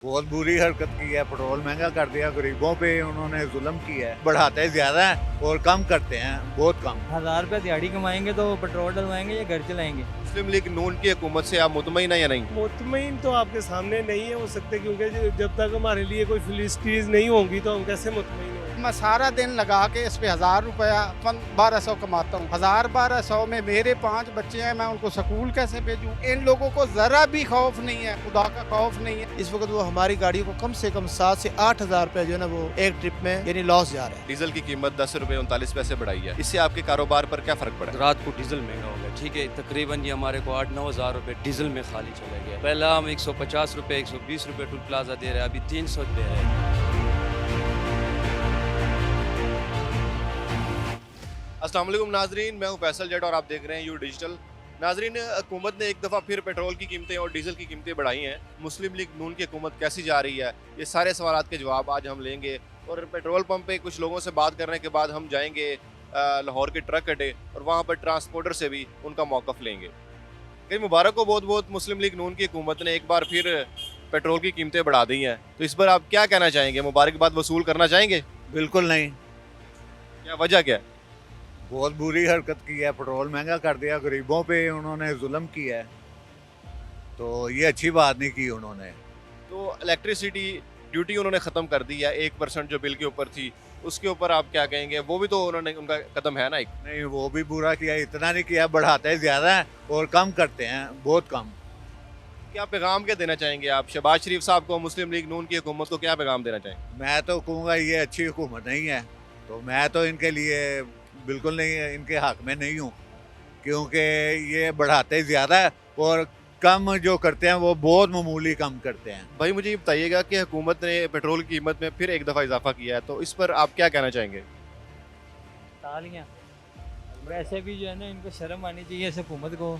बहुत बुरी हरकत की है। पेट्रोल महंगा कर दिया, गरीबों पे उन्होंने जुल्म किया है। बढ़ाते ज्यादा है और कम करते हैं बहुत कम। 1000 रुपये दिहाड़ी कमाएंगे तो पेट्रोल डलवाएंगे या घर चलाएंगे। मुस्लिम लीग नून की हुकूमत से आप मुतमईन है या नहीं? मुतमईन तो आपके सामने नहीं हो सकते, क्योंकि जब तक हमारे लिए कोई फैसिलिटीज नहीं होंगी तो हम कैसे मुतमईन होंगे। मैं सारा दिन लगा के इस पे 1000 रुपया 1200 कमाता हूँ। 1000-1200 में मेरे 5 बच्चे हैं, मैं उनको स्कूल कैसे भेजूँ? इन लोगों को जरा भी खौफ नहीं है, खुदा का खौफ नहीं है। इस वक्त वो हमारी गाड़ी को कम से कम 7 से 8 हज़ार रुपये जो है ना वो एक ट्रिप में यानी लॉस जा रहा है। डीजल की कीमत 10 रुपये 39 पैसे बढ़ाई है, इससे आपके कारोबार पर क्या फर्क पड़ा? रात को डीजल महंगा हो गया, ठीक है, तकरीबन ये हमारे को 8-9 हज़ार रुपये डीजल में खाली चले गया। पहला हम 150 रुपये 120 रुपये टोल प्लाजा दे रहे हैं, अभी 300 दे रहे हैं। अस्सलाम वालेकुम नाजरीन, मैं हूं फैसल जट और आप देख रहे हैं यू डिजिटल। नाजरीन, हुकूमत ने एक दफ़ा फिर पेट्रोल की कीमतें और डीजल की कीमतें बढ़ाई हैं। मुस्लिम लीग नून की हुकूमत कैसी जा रही है, ये सारे सवालात के जवाब आज हम लेंगे। और पेट्रोल पंप पे कुछ लोगों से बात करने के बाद हम जाएंगे लाहौर के ट्रक अड्डे और वहाँ पर ट्रांसपोर्टर से भी उनका मौक़िफ़ लेंगे। कई मुबारक हो बहुत बहुत, मुस्लिम लीग नून की हुकूमत ने एक बार फिर पेट्रोल की कीमतें बढ़ा दी हैं, तो इस पर आप क्या कहना चाहेंगे? मुबारकबाद वसूल करना चाहेंगे? बिल्कुल नहीं। क्या वजह क्या है? बहुत बुरी हरकत की है। पेट्रोल महंगा कर दिया, गरीबों पे उन्होंने जुल्म किया है, तो ये अच्छी बात नहीं की उन्होंने। तो इलेक्ट्रिसिटी ड्यूटी उन्होंने ख़त्म कर दी है, 1% जो बिल के ऊपर थी उसके ऊपर आप क्या कहेंगे? वो भी तो उन्होंने, उनका कदम है ना एक। नहीं, वो भी बुरा किया, इतना नहीं किया। बढ़ाते ज्यादा है और कम करते हैं बहुत कम। क्या पैगाम क्या देना चाहेंगे आप शहबाज शरीफ साहब को, मुस्लिम लीग नून की हुकूमत को क्या पैगाम देना चाहेंगे? मैं तो कहूँगा ये अच्छी हुकूमत नहीं है, तो मैं तो इनके लिए बिल्कुल नहीं, इनके हक में नहीं हूँ, क्योंकि ये बढ़ाते ज़्यादा है और कम जो करते हैं वो बहुत मामूली कम करते हैं। भाई मुझे ये बताइएगा कि हुकूमत ने पेट्रोल की कीमत में फिर एक दफ़ा इजाफा किया है, तो इस पर आप क्या कहना चाहेंगे? तालियां। वैसे भी जो है ना, इनको शर्म आनी चाहिए इस हुकूमत को।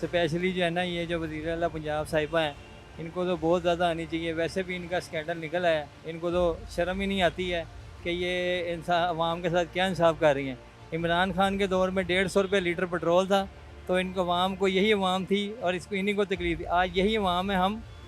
स्पेशली जो है ना, ये जो वज़ीर आला पंजाब साहिबा हैं, इनको तो बहुत ज़्यादा आनी चाहिए। वैसे भी इनका स्कैंडल निकला है, इनको तो शर्म ही नहीं आती है कि ये इंसान अवाम के साथ क्या इंसाफ कर रही हैं। इमरान खान के दौर में 150 रुपये लीटर पेट्रोल था, तो इनको अवाम को यही अवाम थी और इसको इन्हीं को तकलीफ थी। आज यही अवाम है,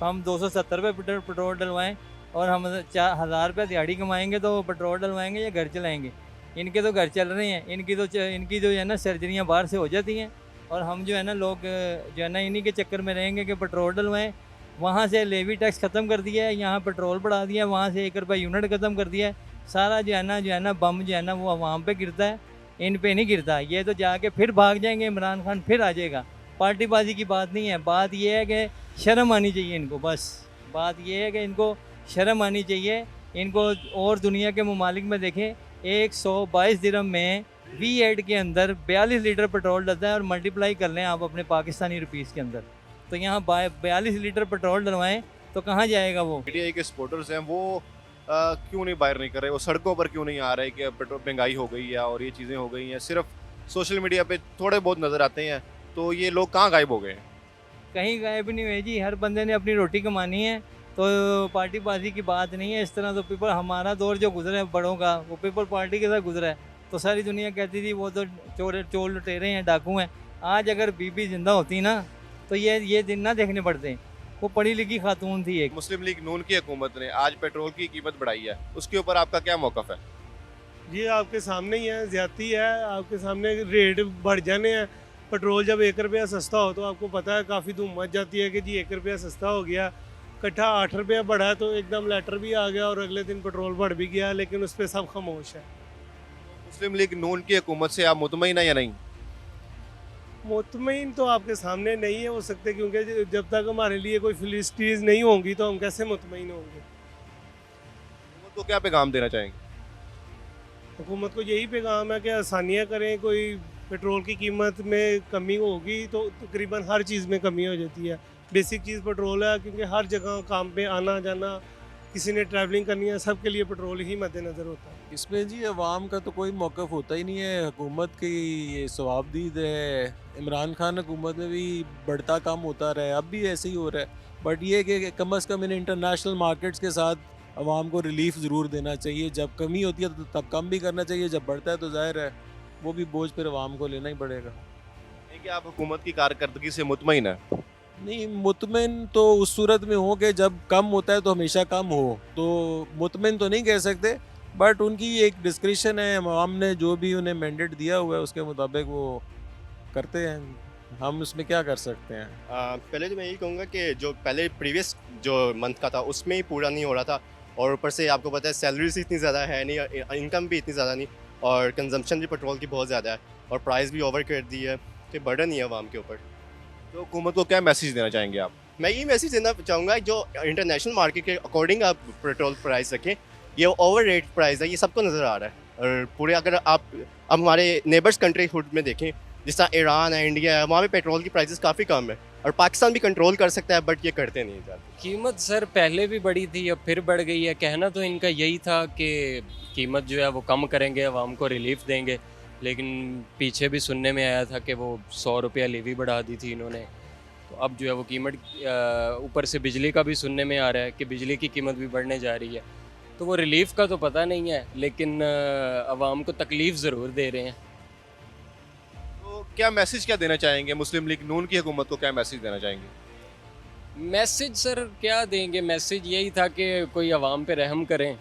हम 270 रुपये पेट्रोल डलवाएँ और हम 1000 रुपये दिहाड़ी कमाएँगे तो पेट्रोल डलवाएँगे या घर चलाएँगे। इनके तो घर चल रहे हैं, इनकी जो है ना सर्जरियाँ बाहर से हो जाती हैं, और हम जो है ना लोग जो है ना इन्हीं के चक्कर में रहेंगे कि पेट्रोल डलवाएँ। वहाँ से लेवी टैक्स ख़त्म कर दिया है, यहाँ पेट्रोल बढ़ा दिया है, वहाँ से 1 रुपये यूनिट ख़त्म कर दिया है। सारा जो है ना बम जो है ना वो अवाम पे गिरता है, इन पे नहीं गिरता। ये तो जाके फिर भाग जाएंगे, इमरान खान फिर आ जाएगा। पार्टीबाजी की बात नहीं है, बात ये है कि शर्म आनी चाहिए इनको। बस बात ये है कि इनको शर्म आनी चाहिए इनको। और दुनिया के ममालिक में देखें, 122 दिरहम में V8 के अंदर 42 लीटर पेट्रोल डलता है, और मल्टीप्लाई कर लें आप अपने पाकिस्तानी रुपीज़ के अंदर, तो यहाँ 42 लीटर पेट्रोल डलवाएँ तो कहाँ जाएगा वो? पीटीआई के सपोर्टर्स हैं वो क्यों नहीं बाहर नहीं कर रहे, वो सड़कों पर क्यों नहीं आ रहे कि पेट्रोल महंगाई हो गई है और ये चीज़ें हो गई हैं? सिर्फ सोशल मीडिया पे थोड़े बहुत नज़र आते हैं, तो ये लोग कहाँ गायब हो गए हैं? कहीं गायब नहीं हुए जी। हर बंदे ने अपनी रोटी कमानी है, तो पार्टीबाजी की बात नहीं है। इस तरह तो पीपल, हमारा दौर जो गुजरा है बड़ों का, वो पीपल पार्टी के साथ गुजरा है, तो सारी दुनिया कहती थी वो तो चोर लुटेरे हैं, डाकू हैं। आज अगर बीबी जिंदा होती ना, तो ये दिन ना देखने पड़ते। वो पढ़ी लिखी खातून थी एक। मुस्लिम लीग नून की हुकूमत ने आज पेट्रोल की कीमत बढ़ाई है, उसके ऊपर आपका क्या मौक़िफ़ है? ये आपके सामने ही है, ज्यादती है आपके सामने। रेट बढ़ जाने हैं। पेट्रोल जब 1 रुपया सस्ता हो तो आपको पता है काफ़ी धूम मच जाती है कि जी 1 रुपया सस्ता हो गया। इकट्ठा 8 रुपया बढ़ा तो एकदम लेटर भी आ गया और अगले दिन पेट्रोल बढ़ भी गया, लेकिन उस पर सब खामोश है। मुस्लिम लीग नून की हुकूमत से आप मुतमईन है या नहीं? मुतमईन तो आपके सामने नहीं हो सकते, क्योंकि जब तक हमारे लिए कोई फैसिलिटीज नहीं होंगी तो हम कैसे मुतमईन होंगे। हुकूमत को क्या पैगाम देना चाहेंगे? हुकूमत को यही पैगाम है कि आसानियाँ करें। कोई पेट्रोल की कीमत में कमी होगी तो तकरीबन हर चीज़ में कमी हो जाती है। बेसिक चीज़ पेट्रोल है, क्योंकि हर जगह काम पे आना जाना, किसी ने ट्रैवलिंग करनी है, सब के लिए पेट्रोल ही मद्देनज़र होता है। इसमें जी अवाम का तो कोई मौक़िफ़ होता ही नहीं है। हुकूमत की ये सवाबदीद है। इमरान खान हुकूमत में भी बढ़ता कम होता रहा है, अब भी ऐसे ही हो रहा है। बट ये कि कम अज़ कम इन इंटरनेशनल मार्केट्स के साथ अवाम को रिलीफ ज़रूर देना चाहिए। जब कमी होती है तो तब कम भी करना चाहिए, जब बढ़ता है तो ज़ाहिर है वो भी बोझ फिर अवाम को लेना ही पड़ेगा। नहीं कि आप हुकूमत की कारकर्दगी से मुतमईन है? नहीं, मुतमिन तो उस सूरत में हो कि जब कम होता है तो हमेशा कम हो, तो मुतमिन तो नहीं कह सकते, बट उनकी एक डिस्क्रिप्शन है, अवाम ने जो भी उन्हें मैंडेट दिया हुआ है उसके मुताबिक वो करते हैं, हम उसमें क्या कर सकते हैं। पहले तो मैं यही कहूँगा कि जो पहले प्रीवियस जो मंथ का था उसमें ही पूरा नहीं हो रहा था, और ऊपर से आपको पता है सैलरीज इतनी ज़्यादा है नहीं, इनकम भी इतनी ज़्यादा नहीं, और कंजम्पशन भी पेट्रोल की बहुत ज़्यादा है, और प्राइस भी ओवर कर दी है, तो बर्डन ही है आवाम के ऊपर। तो हुकूमत को क्या मैसेज देना चाहेंगे आप? मैं ये मैसेज देना चाहूँगा, जो इंटरनेशनल मार्केट के अकॉर्डिंग आप पेट्रोल प्राइस रखें, ये ओवर रेट प्राइस है, ये सबको नज़र आ रहा है। और पूरे अगर आप अब हमारे नेबर्स कंट्री हुड में देखें, जिस तरह ईरान है, इंडिया है, वहाँ पे पेट्रोल की प्राइसेस काफ़ी कम है, और पाकिस्तान भी कंट्रोल कर सकता है, बट ये करते नहीं ज़्यादा। कीमत सर पहले भी बढ़ी थी, अब फिर बढ़ गई है। कहना तो इनका यही था कि कीमत जो है वो कम करेंगे, आवाम को रिलीफ देंगे, लेकिन पीछे भी सुनने में आया था कि वो 100 रुपया लीवी बढ़ा दी थी इन्होंने। तो अब जो है वो कीमत ऊपर से बिजली का भी सुनने में आ रहा है कि बिजली की कीमत भी बढ़ने जा रही है। तो वो रिलीफ का तो पता नहीं है, लेकिन आवाम को तकलीफ़ ज़रूर दे रहे हैं। तो क्या मैसेज क्या देना चाहेंगे? मुस्लिम लीग नून की हुकूमत को क्या मैसेज देना चाहेंगे? मैसेज सर क्या देंगे, मैसेज यही था कि कोई आवाम पे रहम करें,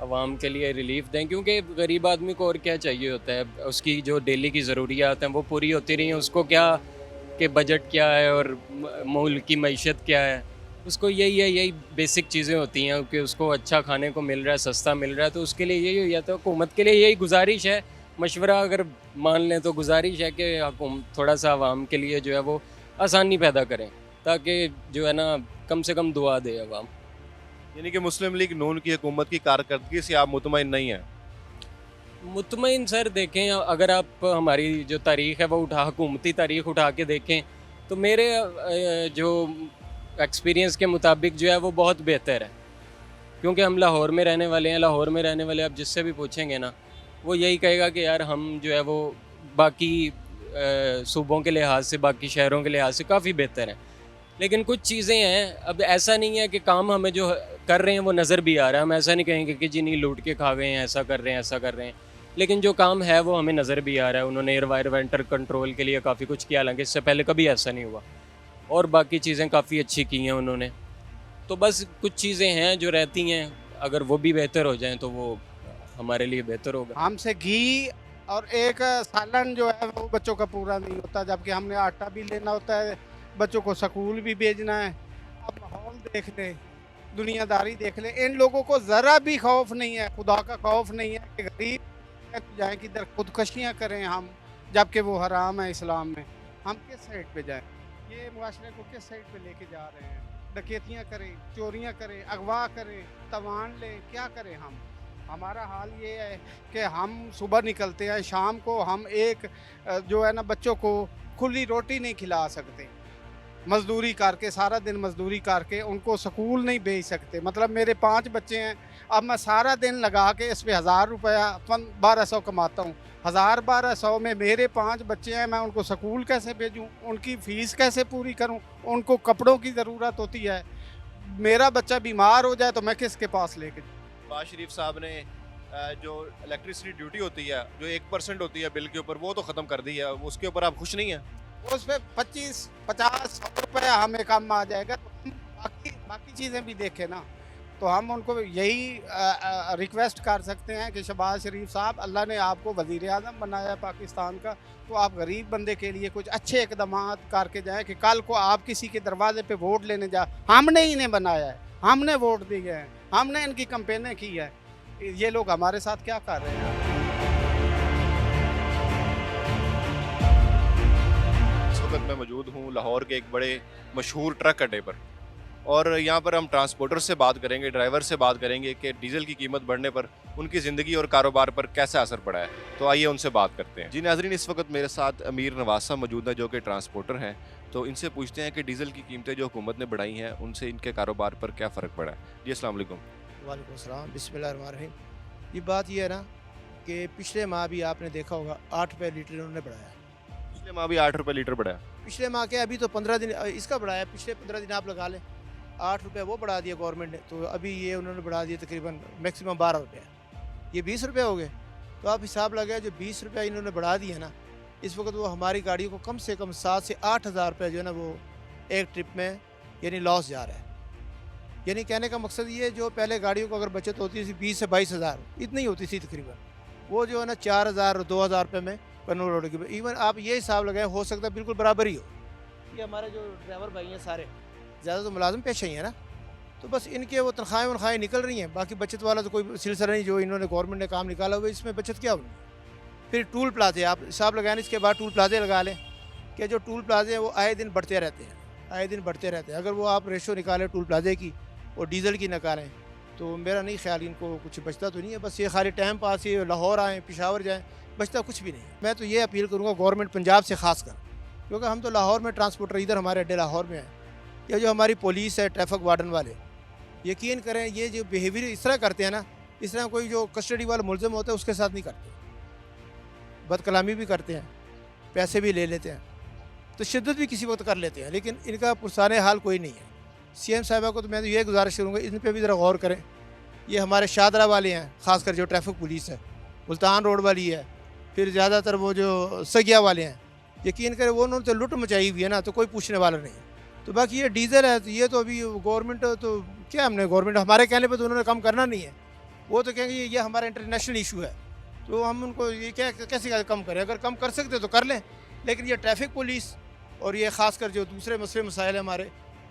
आवाम के लिए रिलीफ दें, क्योंकि गरीब आदमी को और क्या चाहिए होता है, उसकी जो डेली की ज़रूरियात हैं वो पूरी होती रही हैं, उसको क्या कि बजट क्या है और मुल्क की मईशत क्या है, उसको यही बेसिक चीज़ें होती हैं कि उसको अच्छा खाने को मिल रहा है, सस्ता मिल रहा है, तो उसके लिए यही हो जाता है। हुकूमत के लिए यही गुजारिश है, मशवरा अगर मान लें तो गुजारिश है कि हुकूमत थोड़ा सा आवाम के लिए जो है वो आसानी पैदा करें, ताकि जो है ना कम से कम दुआ दे आवाम। यानी कि मुस्लिम लीग नून की हुकूमत की कारकर्दगी से आप मुतमईन नहीं हैं? मुतमईन सर देखें, अगर आप हमारी जो तारीख़ है वो हुकूमती तारीख़ उठा के देखें तो मेरे जो एक्सपीरियंस के मुताबिक जो है वो बहुत बेहतर है, क्योंकि हम लाहौर में रहने वाले हैं। लाहौर में रहने वाले आप जिससे भी पूछेंगे ना, वो यही कहेगा कि यार हम जो है वो बाकी सूबों के लिहाज से, बाकी शहरों के लिहाज से काफ़ी बेहतर हैं। लेकिन कुछ चीज़ें हैं, अब ऐसा नहीं है कि काम हमें जो कर रहे हैं वो नज़र भी आ रहा है, हम ऐसा नहीं कहेंगे कि जी नहीं लूट के खा गए हैं, ऐसा कर रहे हैं ऐसा कर रहे हैं, लेकिन जो काम है वो हमें नज़र भी आ रहा है। उन्होंने एनवायरमेंटल कंट्रोल के लिए काफ़ी कुछ किया, हालांकि इससे पहले कभी ऐसा नहीं हुआ, और बाकी चीज़ें काफ़ी अच्छी की हैं उन्होंने। तो बस कुछ चीज़ें हैं जो रहती हैं, अगर वो भी बेहतर हो जाएं तो वो हमारे लिए बेहतर होगा। हमसे घी और एक सालन जो है वो बच्चों का पूरा नहीं होता, जबकि हमने आटा भी लेना होता है, बच्चों को स्कूल भी भेजना है। अब माहौल देख ले, दुनियादारी देख ले, इन लोगों को ज़रा भी खौफ नहीं है, खुदा का खौफ नहीं है कि गरीब जाएँ किधर खुदकशियाँ करें हम, जबकि वो हराम है इस्लाम में। हम किस साइड पे जाएं? ये मुआशरे को किस साइड पे लेके जा रहे हैं? डकैतियाँ करें, चोरियाँ करें, अगवा करें, तवान लें, क्या करें हम? हमारा हाल ये है कि हम सुबह निकलते हैं, शाम को हम एक जो है ना बच्चों को खुली रोटी नहीं खिला सकते, मजदूरी करके सारा दिन मजदूरी करके उनको स्कूल नहीं भेज सकते। मतलब मेरे 5 बच्चे हैं, अब मैं सारा दिन लगा के इस पे 1000 रुपया 1200 कमाता हूँ। 1000-1200 में मेरे 5 बच्चे हैं, मैं उनको स्कूल कैसे भेजूँ, उनकी फ़ीस कैसे पूरी करूँ, उनको कपड़ों की ज़रूरत होती है। मेरा बच्चा बीमार हो जाए तो मैं किसके पास लेके जाऊँ? नवाज शरीफ साहब ने जो इलेक्ट्रिसिटी ड्यूटी होती है, जो 1% होती है बिल के ऊपर, वो तो ख़त्म कर दी है, उसके ऊपर आप खुश नहीं हैं? उस पर 25-50-100 रुपया हमें कम आ जाएगा, तो हम बाकी चीज़ें भी देखें ना। तो हम उनको यही रिक्वेस्ट कर सकते हैं कि शहबाज शरीफ साहब, अल्लाह ने आपको वज़ीर आज़म बनाया पाकिस्तान का, तो आप गरीब बंदे के लिए कुछ अच्छे इकदाम करके जाएँ कि कल को आप किसी के दरवाजे पे वोट लेने जा, हमने इन्हें बनाया है, हमने वोट दिए हैं, हमने इनकी कैंपेनें की है, ये लोग हमारे साथ क्या कर रहे हैं? इस वक्त मैं मौजूद हूँ लाहौर के एक बड़े मशहूर ट्रक अड्डे पर, और यहाँ पर हम ट्रांसपोर्टर से बात करेंगे, ड्राइवर से बात करेंगे कि डीजल की कीमत बढ़ने पर उनकी ज़िंदगी और कारोबार पर कैसा असर पड़ा है। तो आइए उनसे बात करते हैं। जी नाज़रीन, इस वक्त मेरे साथ अमीर नवाज साहब मौजूद हैं जो कि ट्रांसपोर्टर हैं, तो इनसे पूछते हैं कि डीजल की कीमतें जो हुकूमत ने बढ़ाई हैं उनसे इनके कारोबार पर क्या फ़र्क पड़ा है। जी अस्सलाम वालेकुम। वालेकुम सलाम, बिस्मिल्लाहिर्रहमानिर्रहीम। ये बात ये है ना कि पिछले माह भी आपने देखा होगा 8 रुपये लीटर उन्होंने बढ़ाया। पिछले माह भी 8 रुपये लीटर बढ़ाया? पिछले माह के अभी तो 15 दिन इसका बढ़ाया, पिछले 15 दिन आप लगा लें, 8 रुपये वो बढ़ा दिया गवर्नमेंट ने, तो अभी ये उन्होंने बढ़ा दिया तकरीबन मैक्सिमम 12 रुपये, ये 20 रुपये हो गए। तो आप हिसाब लगाए, जो 20 रुपये इन्होंने बढ़ा दिया ना, इस वक्त वो हमारी गाड़ियों को कम से कम 7 से 8 हज़ार रुपये जो है ना वो एक ट्रिप में यानी लॉस जा रहा है। यानी कहने का मकसद ये है, जो पहले गाड़ियों को अगर बचत होती थी 20 से 22 हज़ार, इतनी होती थी तकरीबन, वो जो है ना 4,000 और 2,000 रुपये में कन्वर्ट हो गई। इवन आप ये हिसाब लगाएं, हो सकता है बिल्कुल बराबर ही हो। ये हमारे जो ड्राइवर भाई हैं सारे ज़्यादा तो मुलाजिम पेशा ही है ना, तो बस इनके वो तनख्वाहें निकल रही हैं, बाकी बचत वाला तो कोई सिलसिला नहीं। जो इन्होंने गवर्नमेंट ने काम निकाला हुआ है, इसमें बचत क्या होगी। फिर टूल प्लाजे आप हिसाब लगाएं, इसके बाद टूल प्लाजे लगा लें कि जो टूल प्लाजे हैं वो आए दिन बढ़ते रहते हैं, आए दिन बढ़ते रहते हैं। अगर वो आप रेशो निकालें टूल प्लाजे की और डीज़ल की निकालें, तो मेरा नहीं ख्याल इनको कुछ बचता तो नहीं है। बस ये खाली टाइम पास, ये लाहौर आएँ, पेशावर जाएँ, बचता कुछ भी नहीं है। मैं तो ये अपील करूँगा गवर्नमेंट पंजाब से ख़ास कर, क्योंकि हम तो लाहौर में ट्रांसपोर्टर, इधर हमारे अड्डे लाहौर में हैं, या जो हमारी पुलिस है, ट्रैफिक वार्डन वाले, यकीन करें ये जो बिहेवियर इस तरह करते हैं ना, इस तरह कोई जो कस्टडी वाला मुलज़िम होता है उसके साथ नहीं करते। बदकलामी भी करते हैं, पैसे भी ले लेते हैं, तो शिद्दत भी किसी वक्त कर लेते हैं, लेकिन इनका पुरसाने हाल कोई नहीं है। सीएम साहिबा को तो मैं तो ये गुजारिश करूँगा, इन पर भी ज़रा गौर करें। ये हमारे शादरा वाले हैं, ख़ासकर जो ट्रैफिक पुलिस है, मुल्तान रोड वाली है, फिर ज़्यादातर वो जो सगिया वाले हैं, यकीन करें वो उन्होंने तो लुट मचाई हुई है ना, तो कोई पूछने वाला नहीं। तो बाकी ये डीज़ल है, तो ये तो अभी गवर्नमेंट तो क्या, हमने गवर्नमेंट हमारे कहने पे तो उन्होंने कम करना नहीं है। वो तो कहेंगे ये हमारा इंटरनेशनल इशू है, तो हम उनको ये क्या कैसे कम करें। अगर कम कर सकते तो कर लें, लेकिन ये ट्रैफिक पुलिस और ये ख़ासकर जो दूसरे मसले मसाइल हैं हमारे,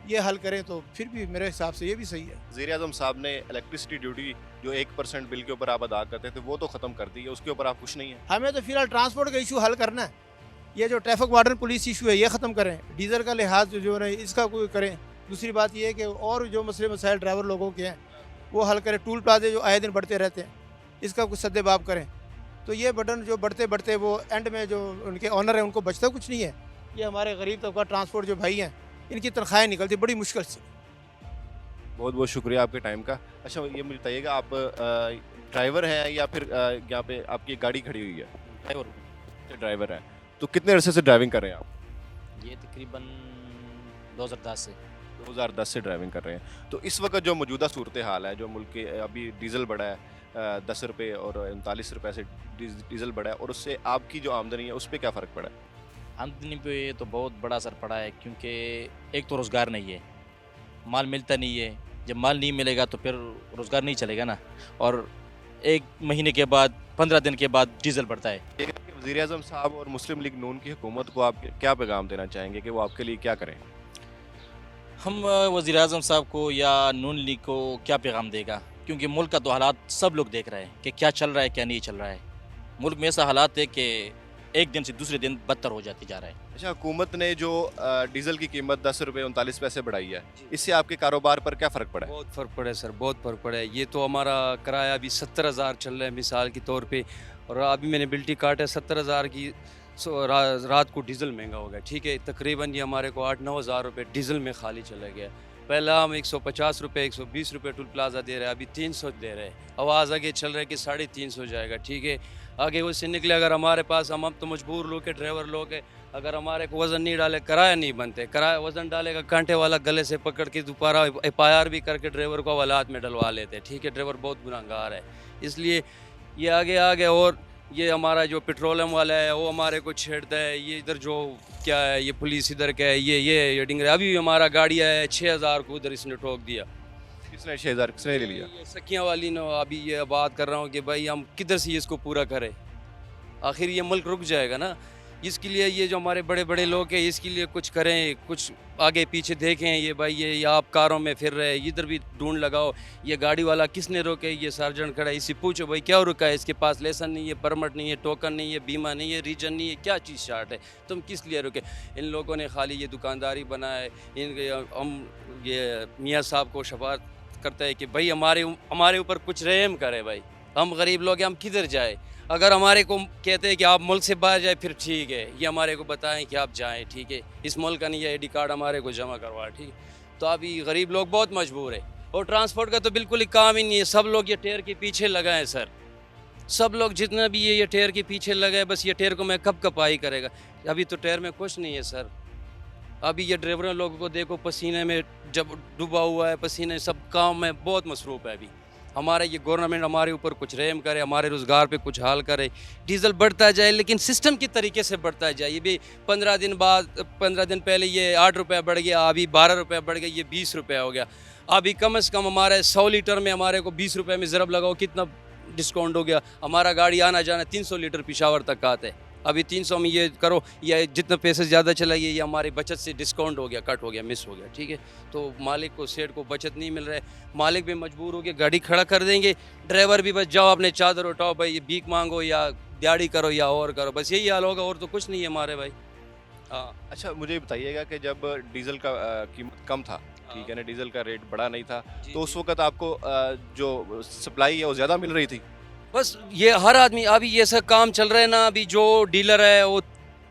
ये हल करें तो फिर भी मेरे हिसाब से ये भी सही है। वज़ीर-ए-आज़म साहब ने इलेक्ट्रिसिटी ड्यूटी जो 1% बिल के ऊपर आप अदा करते थे वो तो ख़त्म कर दी है, उसके ऊपर आप खुश नहीं हैं? हमें तो फिलहाल ट्रांसपोर्ट का इशू हल करना है। ये जो ट्रैफिक वार्डन पुलिस इशू है ये ख़त्म करें, डीज़ल का लिहाज जो है इसका कोई करें। दूसरी बात ये है कि और जो मसले मसाइल ड्राइवर लोगों के हैं वो हल करें। टूल प्लाजे जो आए दिन बढ़ते रहते हैं, इसका कुछ सद्देबाब करें। तो ये बटन जो बढ़ते बढ़ते वो एंड में जो उनके ऑनर हैं उनको बचता कुछ नहीं है। ये हमारे गरीब तबका ट्रांसपोर्ट जो भाई हैं, इनकी तनख्वाहें निकलती बड़ी मुश्किल से। बहुत बहुत शुक्रिया आपके टाइम का। अच्छा ये मुझे बताइएगा, आप ड्राइवर हैं या फिर यहाँ पे आपकी गाड़ी खड़ी हुई है? ड्राइवर हैं, तो कितने अरसे से ड्राइविंग कर रहे हैं आप? ये तकरीबन 2010 से 2010 से ड्राइविंग कर रहे हैं। तो इस वक्त जो मौजूदा सूरत हाल है, जो मुल्क के अभी डीज़ल बढ़ा है 10 रुपये और 39 रुपये से डीज़ल बढ़ा है, और उससे आपकी जो आमदनी है उस पर क्या फ़र्क पड़ा है? आमदनी पे तो बहुत बड़ा असर पड़ा है, क्योंकि एक तो रोज़गार नहीं है, माल मिलता नहीं है। जब माल नहीं मिलेगा तो फिर रोज़गार नहीं चलेगा ना, और एक महीने के बाद 15 दिन के बाद डीज़ल बढ़ता है। वज़ीर-ए-आज़म साहब और मुस्लिम लीग नून की हुकूमत को आप क्या पैगाम देना चाहेंगे कि वो आपके लिए क्या करें? हम वज़ीर-ए-आज़म साहब को या नून लीग को क्या पैगाम देगा, क्योंकि मुल्क का तो हालात सब लोग देख रहे हैं कि क्या चल रहा है क्या नहीं चल रहा है। मुल्क में ऐसा हालात है कि एक दिन से दूसरे दिन बदतर हो जाती जा रहा है। अच्छा, हुकूमत ने जो डीज़ल की कीमत 10 रुपये 39 पैसे बढ़ाई है, इससे आपके कारोबार पर क्या फ़र्क पड़ा है? बहुत फ़र्क पड़ा है सर, बहुत फ़र्क पड़ा है। ये तो हमारा किराया अभी 70,000 चल रहा है मिसाल के तौर पे, और अभी मैंने बिल्टी काटा है 70,000 की। रात को डीज़ल महंगा हो गया, ठीक है, तकरीबन ये हमारे को 8-9 हज़ार रुपये डीज़ल में खाली चला गया। पहला हम 150 रुपये 120 रुपये टोल प्लाजा दे रहे हैं, अभी 300 दे रहे हैं। आवाज़ आगे चल रहा है कि 350 जाएगा, ठीक है। आगे उससे निकले अगर हमारे पास, हम अब तो मजबूर लोग के ड्राइवर लोग हैं, अगर हमारे को वज़न नहीं डाले किराया नहीं बनते। किराया वज़न डालेगा, कांटे वाला गले से पकड़ के दोबारा FIR भी करके ड्राइवर को हवालात में डलवा लेते हैं, ठीक है। ड्राइवर बहुत गुनाहगार है, इसलिए ये आगे और ये हमारा जो पेट्रोलियम वाला है वो हमारे को छेड़ता है। ये इधर जो क्या है, ये पुलिस इधर क्या है, ये डिंगरे। अभी हमारा गाड़ी है 6,000 को उधर इसने ठोक दिया। किसने 6,000 किसने ले लिया? ये सखियाँ वाली ने। अभी ये बात कर रहा हूँ कि भाई हम किधर से इसको पूरा करें, आखिर ये मुल्क रुक जाएगा ना। इसके लिए ये जो हमारे बड़े बड़े लोग हैं, इसके लिए कुछ करें, कुछ आगे पीछे देखें। ये भाई ये आप कारों में फिर रहे, इधर भी ढूंढ लगाओ, ये गाड़ी वाला किसने रोके, ये सार्जेंट खड़ा है, इससे पूछो भाई क्या रुका है, इसके पास लाइसेंस नहीं है, परमिट नहीं है, टोकन नहीं है, बीमा नहीं है, रीजन नहीं है, क्या चीज़ शार्ट है, तुम किस लिए रुके। इन लोगों ने खाली ये दुकानदारी बनाए। हम ये मियाँ साहब को शफात करता है कि भाई हमारे ऊपर कुछ रहम करे, भाई हम गरीब लोग हैं, हम किधर जाए। अगर हमारे को कहते हैं कि आप मुल्क से बाहर जाए फिर ठीक है, ये हमारे को बताएं कि आप जाएं, ठीक है, इस मुल्क का नहीं है, ID कार्ड हमारे को जमा करवा, ठीक है। तो अभी गरीब लोग बहुत मजबूर है, और ट्रांसपोर्ट का तो बिल्कुल ही काम ही नहीं है। सब लोग ये टेयर के पीछे लगा है सर, सब लोग जितना भी ये टेयर के पीछे लगा है, बस ये टेयर को मैं कब कपाई करेगा। अभी तो टेयर में कुछ नहीं है सर। अभी ये ड्राइवरों लोगों को देखो, पसीने में जब डूबा हुआ है, पसीने, सब काम में बहुत मसरूफ़ है। अभी हमारा ये गवर्नमेंट हमारे ऊपर कुछ रहम करे, हमारे रोज़गार पे कुछ हाल करे। डीज़ल बढ़ता जाए लेकिन सिस्टम की तरीके से बढ़ता जाए। ये भी 15 दिन पहले ये 8 रुपये बढ़ गया, अभी 12 रुपये बढ़ गया, ये 20 रुपये हो गया। अभी कम से कम हमारे 100 लीटर में हमारे को 20 रुपये में ज़रब लगाओ, कितना डिस्काउंट हो गया। हमारा गाड़ी आना जाना 300 लीटर पेशावर तक आता है, अभी 300 में ये करो, या जितना पैसे ज़्यादा चलाइए, ये हमारी बचत से डिस्काउंट हो गया, कट हो गया, मिस हो गया, ठीक है। तो मालिक को, सेठ को बचत नहीं मिल रहा है, मालिक भी मजबूर हो गया, गाड़ी खड़ा कर देंगे, ड्राइवर भी बस जाओ अपने चादर उठाओ भाई, ये भीख मांगो या दिहाड़ी करो या और करो, बस यही हाल होगा, और तो कुछ नहीं है हमारे भाई। हाँ अच्छा, मुझे बताइएगा कि जब डीजल का कीमत कम था, ठीक है ना, डीजल का रेट बड़ा नहीं था, जी, तो उस जी। वक्त आपको जो सप्लाई है वो ज़्यादा मिल रही थी? बस ये हर आदमी, अभी ये ऐसा काम चल रहा है ना, अभी जो डीलर है वो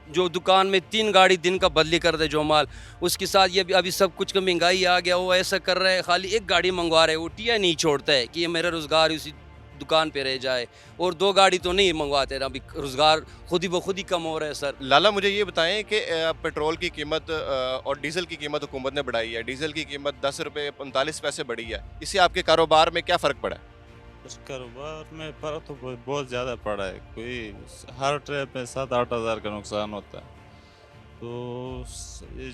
जो दुकान में 3 गाड़ी दिन का बदली कर दे जो माल, उसके साथ ये अभी सब कुछ का महंगाई आ गया, वो ऐसा कर रहा है, खाली एक गाड़ी मंगवा रहे हैं, वो टिया नहीं छोड़ता है कि ये मेरा रोज़गार उसी दुकान पे रह जाए, और 2 गाड़ी तो नहीं मंगवाते, अभी रोज़गार खुद ही कम हो रहा है सर। लाला, मुझे ये बताएं कि पेट्रोल की कीमत और डीज़ल की कीमत हुकूमत ने बढ़ाई है, डीज़ल की कीमत 10 रुपये 45 पैसे बढ़ी है, इससे आपके कारोबार में क्या फ़र्क पड़ा है? उस कारोबार में फ़र्क तो बहुत ज़्यादा पड़ा है। कोई हर ट्रिप में 7-8 हज़ार का नुकसान होता है। तो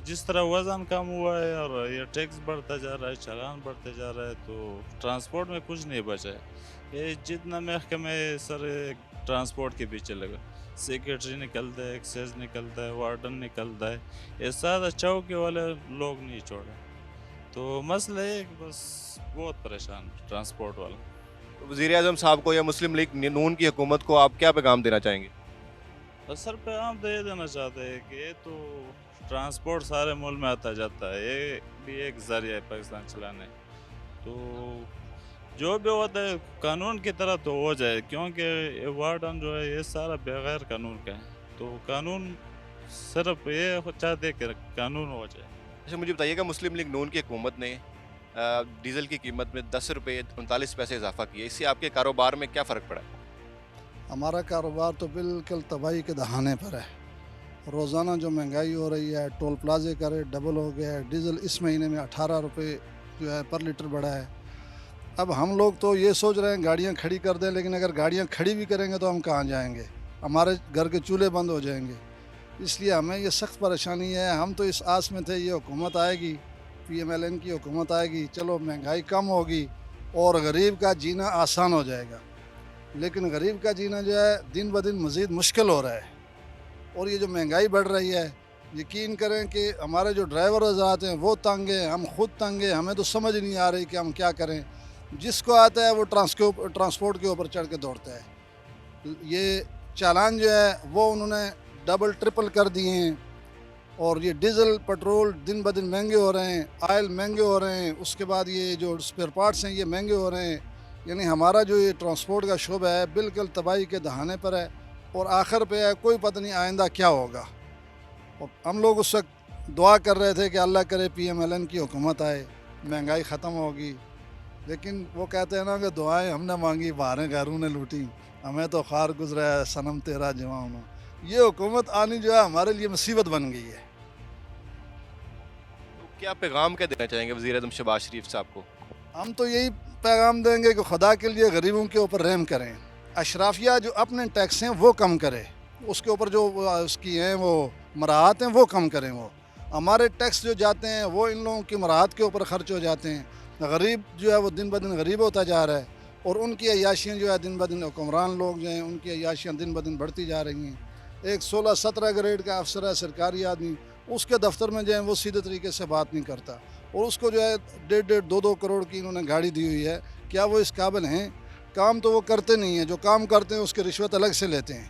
जिस तरह वज़न कम हुआ है और ये टैक्स बढ़ता जा रहा है, चालान बढ़ते जा रहा है, तो ट्रांसपोर्ट में कुछ नहीं बचा है। ये जितना महकमे सर ट्रांसपोर्ट के पीछे लगा, सेक्रेटरी निकलता है, एक्साइज निकलता है, वार्डन निकलता है, ये सारा चौके वाले लोग नहीं छोड़े। तो मसला है कि बस बहुत परेशान ट्रांसपोर्ट वाला। वज़ीर-ए-आज़म साहब को या मुस्लिम लीग नून की हुकूमत को आप क्या पैगाम देना चाहेंगे? बस सर पैगाम दे देना चाहते हैं कि ये तो ट्रांसपोर्ट सारे मुल्क में आता जाता है, ये भी एक ज़रिया है पाकिस्तान चलाने। तो जो भी होता है कानून की तरह तो हो जाए, क्योंकि ये वार्डन जो है ये सारा बगैर कानून का है। तो कानून सिर्फ ये चाहते कि कानून हो जाए। अच्छा, मुझे बताइएगा, मुस्लिम लीग नून की हुकूमत ने डीज़ल की कीमत में 10 रुपये 39 पैसे इजाफा किया, इससे आपके कारोबार में क्या फ़र्क पड़ा? हमारा कारोबार तो बिल्कुल तबाही के दहाने पर है। रोज़ाना जो महंगाई हो रही है, टोल प्लाजे का रेट डबल हो गया है, डीज़ल इस महीने में 18 रुपये जो है पर लीटर बढ़ा है। अब हम लोग तो ये सोच रहे हैं गाड़ियाँ खड़ी कर दें, लेकिन अगर गाड़ियाँ खड़ी भी करेंगे तो हम कहाँ जाएंगे, हमारे घर के चूल्हे बंद हो जाएंगे। इसलिए हमें ये सख्त परेशानी है। हम तो इस आस में थे ये हुकूमत आएगी, PMLN की हुकूमत आएगी, चलो महंगाई कम होगी और गरीब का जीना आसान हो जाएगा, लेकिन गरीब का जीना जो है दिन ब दिन मज़ीद मुश्किल हो रहा है। और ये जो महंगाई बढ़ रही है, यकीन करें कि हमारे जो ड्राइवर हज़रात हैं वो तंग हैं, हम खुद तंग हैं, हमें तो समझ नहीं आ रही कि हम क्या करें। जिसको आता है वो ट्रांसपोर्ट के ऊपर चढ़ के दौड़ता है। ये चालान जो है वो उन्होंने डबल ट्रिपल कर दिए हैं, और ये डीज़ल पेट्रोल दिन ब दिन महंगे हो रहे हैं, ऑयल महंगे हो रहे हैं, उसके बाद ये जो स्पेयर पार्ट्स हैं ये महंगे हो रहे हैं। यानी हमारा जो ये ट्रांसपोर्ट का शोबा है बिल्कुल तबाही के दहाने पर है, और आखिर पे है कोई पता नहीं आइंदा क्या होगा। और हम लोग उस वक्त दुआ कर रहे थे कि अल्लाह करे PMLN की हुकूमत आए, महंगाई ख़त्म होगी, लेकिन वो कहते हैं ना कि दुआएं हमने मांगी बाहरें गैरों ने लूटी, हमें तो खार गुजरा है सनम तेरा जवान। ये हुकूमत आनी जो है हमारे लिए मुसीबत बन गई है। तो क्या पैगाम क्या देना चाहेंगे वज़ीर-ए-आज़म शहबाज शरीफ साहब को? हम तो यही पैगाम देंगे कि खुदा के लिए गरीबों के ऊपर रहम करें, अशराफिया जो अपने टैक्स हैं वो कम करें, उसके ऊपर जो उसकी हैं वो मराहत हैं वो कम करें। वो हमारे टैक्स जो जाते हैं वो इन लोगों की मराहत के ऊपर खर्च हो जाते हैं। गरीब जो है वो दिन ब दिन गरीब होता जा रहा है, और उनकी अय्याशियाँ जो है दिन ब दिन, हुक्मरान लोग जो हैं उनकी अय्याशियाँ दिन ब दिन बढ़ती जा रही हैं। एक 16-17 ग्रेड का अफसर है, सरकारी आदमी, उसके दफ्तर में जो है वो सीधे तरीके से बात नहीं करता, और उसको जो है 1.5-2 करोड़ की इन्होंने गाड़ी दी हुई है। क्या वो इस काबिल हैं? काम तो वो करते नहीं हैं, जो काम करते हैं उसकी रिश्वत अलग से लेते हैं,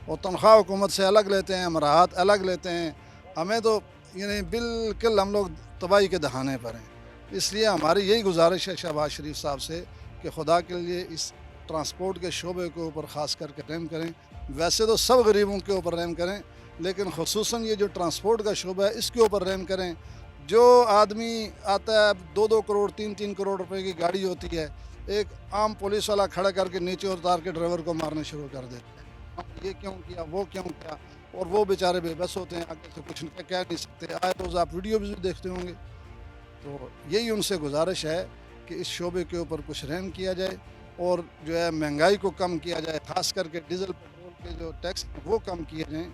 और तनख्वाह हुकूमत से अलग लेते हैं, मराहत अलग लेते हैं। हमें तो यानी बिल्कुल हम लोग तबाही के दहाने पर हैं। इसलिए हमारी यही गुजारिश है शहबाज शरीफ साहब से कि खुदा के लिए इस ट्रांसपोर्ट के शोबे के ऊपर ख़ास करके रहम करें। वैसे तो सब गरीबों के ऊपर रहम करें, लेकिन खुसूसन ये जो ट्रांसपोर्ट का शोबा है इसके ऊपर रहम करें। जो आदमी आता है 2-2 करोड़ 3-3 करोड़ रुपए की गाड़ी होती है, एक आम पुलिस वाला खड़ा करके नीचे उतार के ड्राइवर को मारना शुरू कर देते हैं, ये क्यों किया, वो क्यों किया, और वो बेचारे बेबस होते हैं, आगे से कुछ कह नहीं सकते। आए रोज़ आप वीडियो भी देखते होंगे। तो यही उनसे गुजारिश है कि इस शोबे के ऊपर कुछ रहम किया जाए और जो है महंगाई को कम किया जाए, ख़ास करके डीजल पेट्रोल के जो टैक्स वो कम किए जाएँ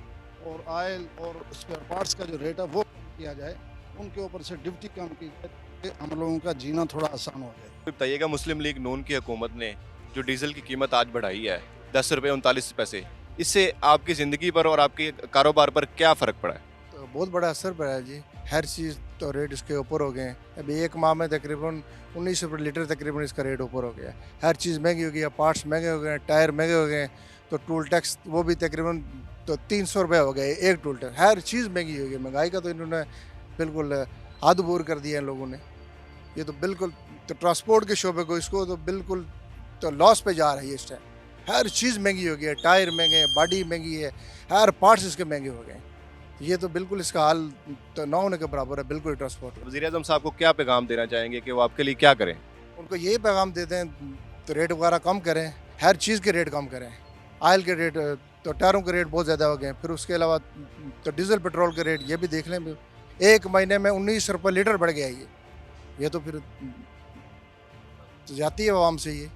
और ऑयल और स्पेयर पार्ट्स का जो रेट है वो कम किया जाए, उनके ऊपर से ड्यूटी कम की जाए, हम लोगों का जीना थोड़ा आसान हो जाए। बताइएगा, मुस्लिम लीग नून की हुकूमत ने जो डीजल की कीमत आज बढ़ाई है 10 रुपये 39 पैसे, इससे आपकी ज़िंदगी पर और आपके कारोबार पर क्या फ़र्क पड़ा है? तो बहुत बड़ा असर पड़ा है जी। हर चीज़ तो रेट इसके ऊपर हो गए हैं। अभी एक माह में तकरीबन 19 रुपये लीटर तकरीबन इसका रेट ऊपर हो गया है। हर चीज़ महंगी हो गई है, पार्ट्स महंगे हो गए हैं, टायर महंगे हो गए हैं, तो टूल टैक्स वो भी तकरीबन तो 300 रुपये हो गए एक टूल टैक्स। हर चीज़ महंगी हो गई। महंगाई का तो इन्होंने बिल्कुल हद बोर कर दिया है लोगों ने। ये तो बिल्कुल तो ट्रांसपोर्ट के शोबे को इसको तो बिल्कुल तो लॉस पे जा रही है इस टाइम। हर चीज़ महंगी हो गई है, टायर महंगे हैं, बॉडी महंगी है, हर पार्ट्स इसके महंगे हो गए हैं। ये तो बिल्कुल इसका हाल तो ना होने के बराबर है बिल्कुल ट्रांसपोर्ट। वज़ीर-ए-आज़म साहब को क्या पैगाम देना चाहेंगे कि वो आपके लिए क्या करें? उनको यही पैगाम देते हैं तो रेट वगैरह कम करें, हर चीज़ के रेट कम करें। ऑयल के रेट तो टायरों के रेट बहुत ज़्यादा हो गए हैं, फिर उसके अलावा तो डीजल पेट्रोल के रेट ये भी देख लें। एक महीने में 19 रुपये लीटर बढ़ गया ये तो फिर जाती है आवाम से ये।